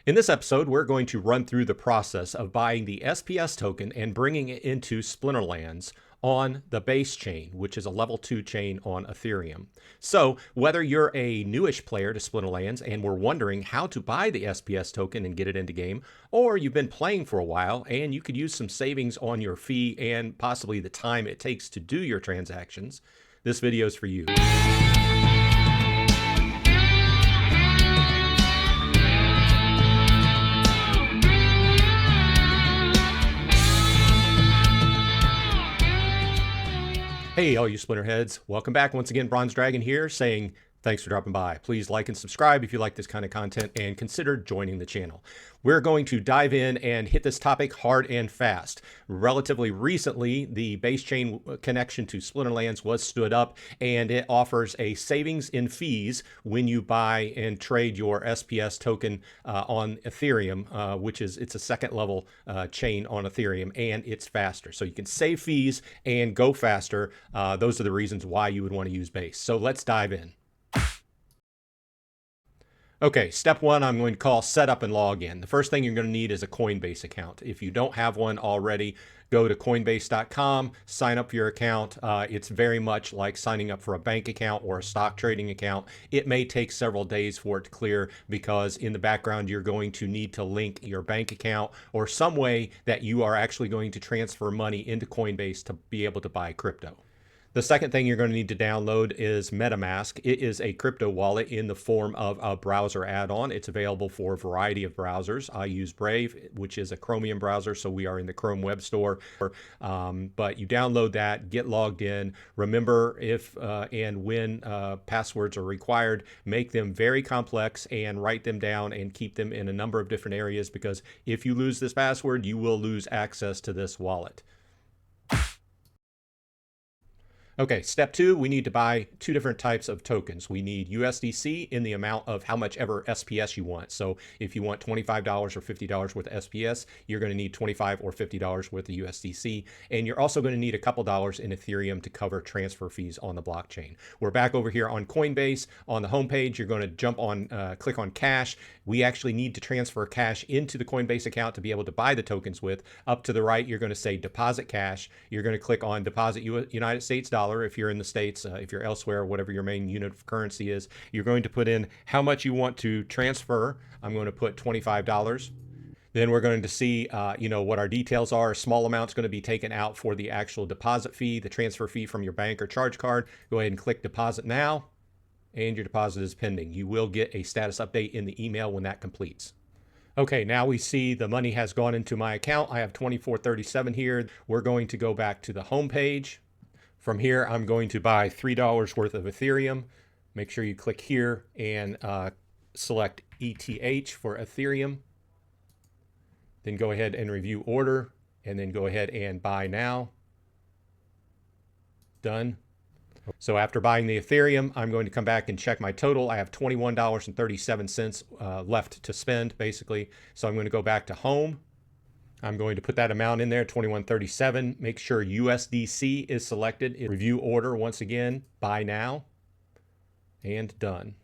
In this episode, we're going to run through the process of buying the SPS token and bringing it into Splinterlands on the base chain, which is a level 2 chain on Ethereum. So whether you're a newish player to Splinterlands and were wondering how to buy the SPS token and get it into game, or you've been playing for a while and you could use some savings on your fee and possibly the time it takes to do your transactions, this video is for you. Hey, all you Splinterheads. Welcome back. Once again, Bronze Dragon here saying thanks for dropping by. Please like and subscribe if you like this kind of content and consider joining the channel. We're going to dive in and hit this topic hard and fast. Relatively recently, the base chain connection to Splinterlands was stood up, and it offers a savings in fees when you buy and trade your SPS token on Ethereum, which is it's a second level chain on Ethereum, and it's faster. So you can save fees and go faster. Those are the reasons why you would want to use base. So let's dive in. Okay, step one, I'm going to call setup and log in. The first thing you're going to need is a Coinbase account. If you don't have one already, go to coinbase.com, sign up for your account. It's very much like signing up for a bank account or a stock trading account. It may take several days for it to clear because in the background, you're going to need to link your bank account or some way that you are actually going to transfer money into Coinbase to be able to buy crypto. The second thing you're going to need to download is MetaMask. It is a crypto wallet in the form of a browser add-on. It's available for a variety of browsers. I use Brave, which is a Chromium browser, so we are in the Chrome Web Store. But you download that, get logged in. Remember, if and when passwords are required, make them very complex and write them down and keep them in a number of different areas, because if you lose this password, you will lose access to this wallet. Okay, step two, we need to buy two different types of tokens. We need USDC in the amount of how much ever SPS you want. So if you want $25 or $50 worth of SPS, you're going to need $25 or $50 worth of USDC. And you're also going to need a couple dollars in Ethereum to cover transfer fees on the blockchain. We're back over here on Coinbase. On the homepage, you're going to jump on, click on cash. We actually need to transfer cash into the Coinbase account to be able to buy the tokens with. Up to the right, you're going to say deposit cash. You're going to click on deposit United States dollar. If you're in the States, if you're elsewhere, whatever your main unit of currency is, you're going to put in how much you want to transfer. I'm going to put $25. Then we're going to see, what our details are. A small amount's going to be taken out for the actual deposit fee, the transfer fee from your bank or charge card. Go ahead and click deposit now, and your deposit is pending. You will get a status update in the email when that completes. Okay, now we see the money has gone into my account. I have $24.37 here. We're going to go back to the home page. From here, I'm going to buy $3 worth of Ethereum. Make sure you click here and select ETH for Ethereum. Then go ahead and review order, and then go ahead and buy now. Done. So after buying the Ethereum, I'm going to come back and check my total. I have $21.37 left to spend, basically. So I'm going to go back to home. I'm going to put that amount in there, $21.37. Make sure USDC is selected. Review order once again, buy now, and done.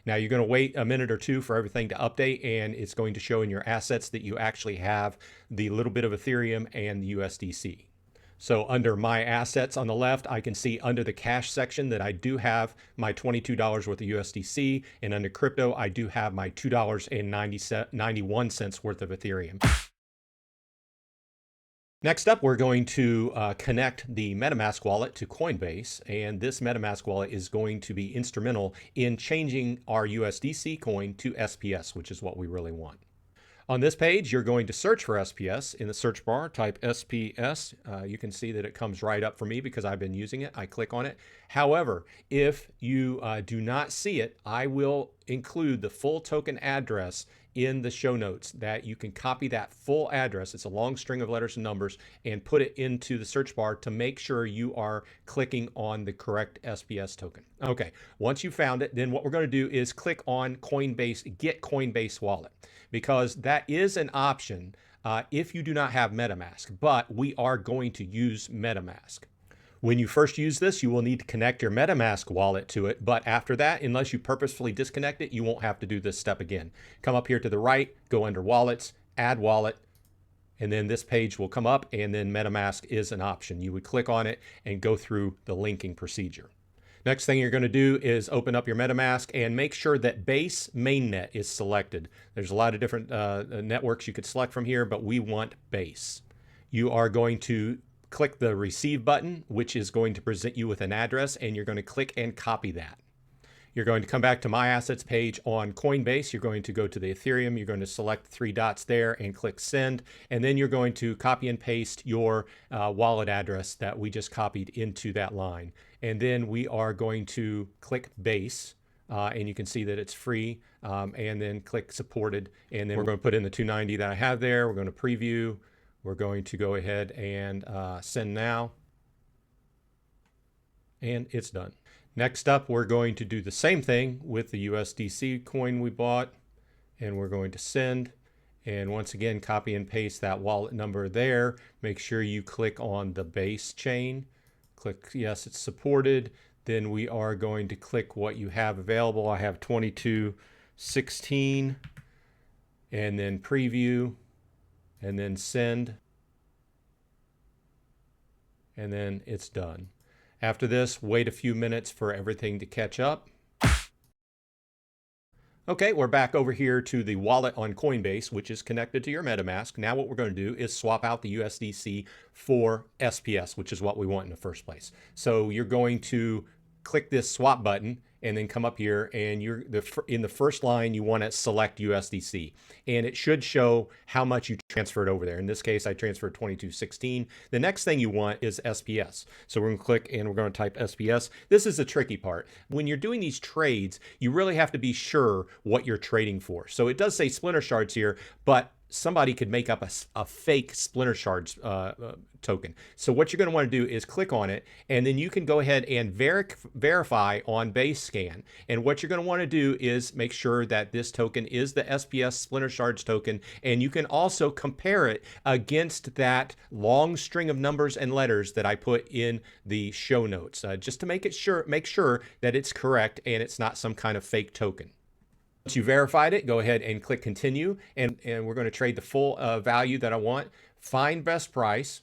Now you're going to wait a minute or two for everything to update, and it's going to show in your assets that you actually have the little bit of Ethereum and the USDC. So under my assets on the left, I can see under the cash section that I do have my $22 worth of USDC, and under crypto, I do have my $2.91 worth of Ethereum. Next up, we're going to connect the MetaMask wallet to Coinbase, and this MetaMask wallet is going to be instrumental in changing our USDC coin to SPS, which is what we really want. On this page, you're going to search for SPS. In the search bar, type SPS. You can see that it comes right up for me because I've been using it. I click on it. However, if you do not see it, I will include the full token address in the show notes that you can copy that full address. It's a long string of letters and numbers, and put it into the search bar to make sure you are clicking on the correct SPS token. Okay, once you found it, then what we're going to do is click on Coinbase, get Coinbase wallet, because that is an option if you do not have MetaMask, but we are going to use MetaMask. When you first use this, you will need to connect your MetaMask wallet to it, but after that, unless you purposefully disconnect it, you won't have to do this step again. Come up here to the right, go under Wallets, Add Wallet, and then this page will come up, and then MetaMask is an option. You would click on it and go through the linking procedure. Next thing you're going to do is open up your MetaMask and make sure that Base Mainnet is selected. There's a lot of different networks you could select from here, but we want Base. You are going to click the Receive button, which is going to present you with an address, and you're going to click and copy that. You're going to come back to My Assets page on Coinbase. You're going to go to the Ethereum. You're going to select the 3 dots there and click Send. And then you're going to copy and paste your wallet address that we just copied into that line. And then we are going to click Base. And you can see that it's free. And then click Supported. And then we're going to put in the 290 that I have there. We're going to preview. We're going to go ahead and Send Now. And it's done. Next up, we're going to do the same thing with the USDC coin we bought, and we're going to send. And once again, copy and paste that wallet number there. Make sure you click on the Base chain. Click yes, it's supported. Then we are going to click what you have available. I have 2216, and then preview, and then send, and then it's done. After this, wait a few minutes for everything to catch up. Okay, we're back over here to the wallet on Coinbase, which is connected to your MetaMask. Now what we're going to do is swap out the USDC for SPS, which is what we want in the first place. So you're going to click this swap button and then come up here, and in the first line you want to select USDC, and it should show how much you transferred over there. In this case, I transferred 2216. The next thing you want is SPS. So we're going to click and we're going to type SPS. This is the tricky part. When you're doing these trades, you really have to be sure what you're trading for. So it does say Splintershards here, but somebody could make up a fake Splintershards token. So what you're going to want to do is click on it, and then you can go ahead and verify on Base Scan. And what you're going to want to do is make sure that this token is the SPS Splintershards token, and you can also compare it against that long string of numbers and letters that I put in the show notes, just to make sure that it's correct and it's not some kind of fake token. Once you verified it, go ahead and click continue, and we're going to trade the full value that I want. Find best price,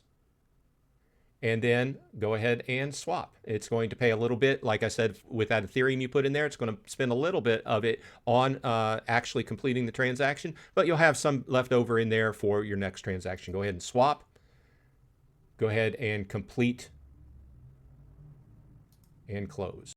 and then go ahead and swap. It's going to pay a little bit. Like I said, with that Ethereum you put in there, it's going to spend a little bit of it on actually completing the transaction, but you'll have some left over in there for your next transaction. Go ahead and swap. Go ahead and complete and close.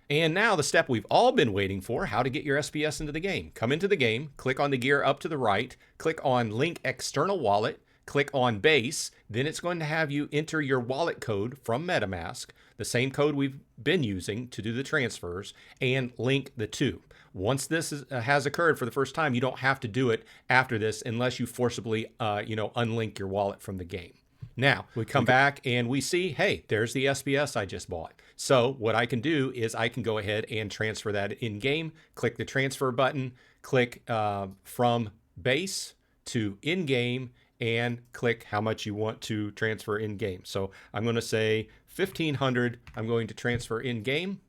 And now the step we've all been waiting for, how to get your SPS into the game. Come into the game, click on the gear up to the right, click on Link External Wallet, click on Base, then it's going to have you enter your wallet code from MetaMask, the same code we've been using to do the transfers, and link the two. Once this has occurred for the first time, you don't have to do it after this unless you forcibly unlink your wallet from the game. Now, we come back and we see, hey, there's the SPS I just bought. So what I can do is I can go ahead and transfer that in-game, click the transfer button, click from Base to in-game, and click how much you want to transfer in-game. So I'm going to say 1,500 I'm going to transfer in-game,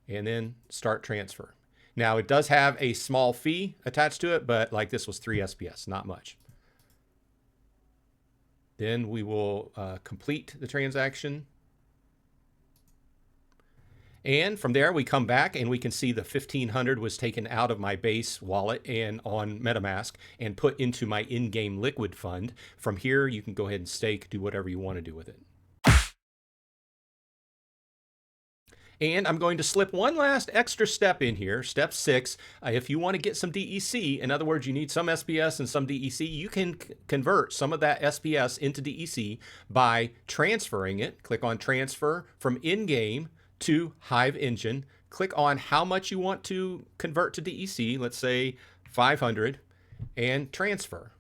and then start transfer. Now, it does have a small fee attached to it, but like this was 3 SPS, not much. Then we will complete the transaction. And from there, we come back and we can see the 1,500 was taken out of my Base wallet and on MetaMask and put into my in-game liquid fund. From here, you can go ahead and stake, do whatever you want to do with it. And I'm going to slip one last extra step in here, step 6. If you want to get some DEC, in other words, you need some SPS and some DEC, you can convert some of that SPS into DEC by transferring it. Click on transfer from in-game to Hive Engine. Click on how much you want to convert to DEC, let's say 500, and transfer.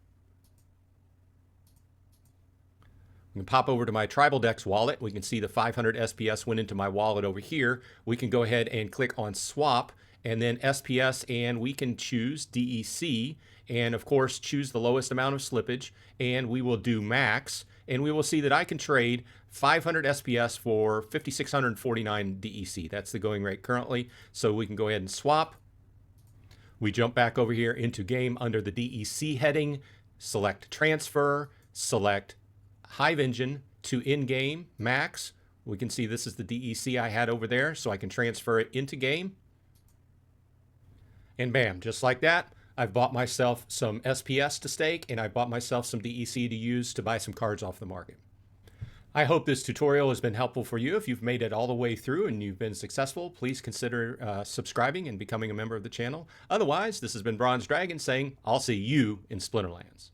We can pop over to my TribalDex wallet. We can see the 500 SPS went into my wallet over here. We can go ahead and click on swap and then SPS, and we can choose DEC and of course choose the lowest amount of slippage, and we will do max, and we will see that I can trade 500 SPS for 5,649 DEC. That's the going rate currently. So we can go ahead and swap. We jump back over here into game under the DEC heading, select transfer, select Hive Engine to in-game max. We can see this is the DEC I had over there, so I can transfer it into game. And bam, just like that, I've bought myself some SPS to stake, and I bought myself some DEC to use to buy some cards off the market. I hope this tutorial has been helpful for you. If you've made it all the way through and you've been successful, please consider subscribing and becoming a member of the channel. Otherwise, this has been Bronze Dragon saying, I'll see you in Splinterlands.